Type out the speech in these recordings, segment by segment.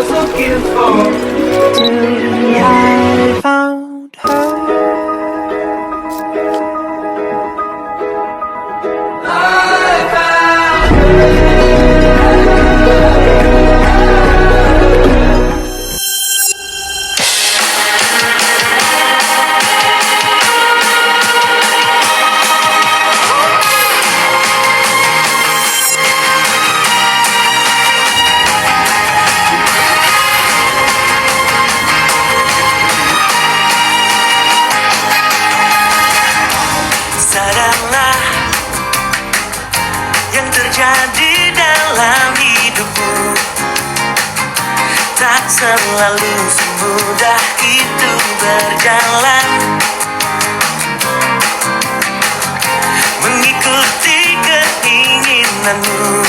was looking for. I found her. Sadarlah yang terjadi dalam hidupmu, tak selalu semudah itu berjalan. Mengikuti keinginanmu,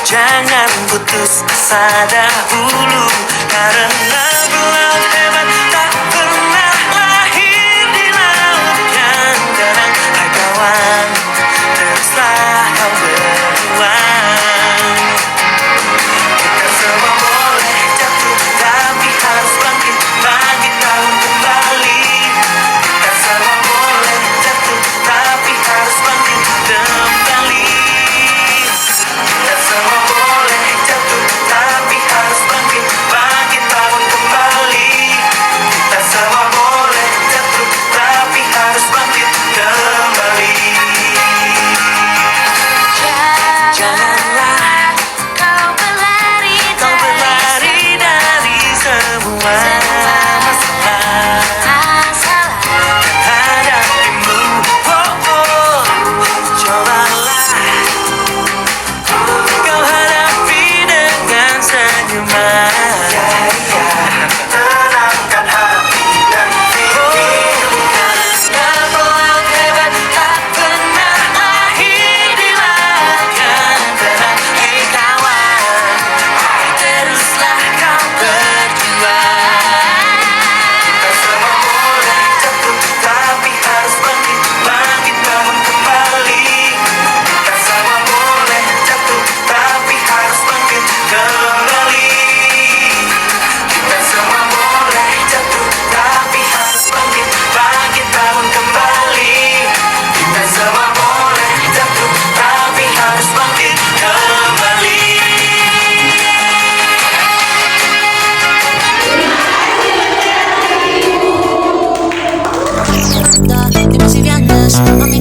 jangan putus asa dahulu, karena pelaut hebat tak pernah lahir di laut yang tenang. Hai kawan, teruslah kau berjuang. Kita semua boleh jatuh, tapi harus bangkit, bangkit bangun kembali. Kita semua boleh jatuh, tapi harus bangkit kembali. Kita semua boleh jatuh, tapi harus bangkit, bangkit bangun kembali. Kita semua boleh jatuh, tapi harus bangkit kembali. Janganlah kau berlari dari semua masalah hadapimu. Cobalah kau hadapi dengan senyuman. Tenangkan hati dan pikirkan, pelaut hebat tak pernah lahir di laut yang tenang. Hei kawan, teruslah kau berjuang. Kita semua boleh jatuh, tapi harus bangkit, bangkit bangun kembali. Kita semua boleh jatuh, tapi harus bangkit kembali. Kita semua boleh jatuh, tapi harus bangkit, bangkit bangun kembali. Kita semua boleh jatuh, tapi harus bangkit kembali. Tiempos y viernes, mami,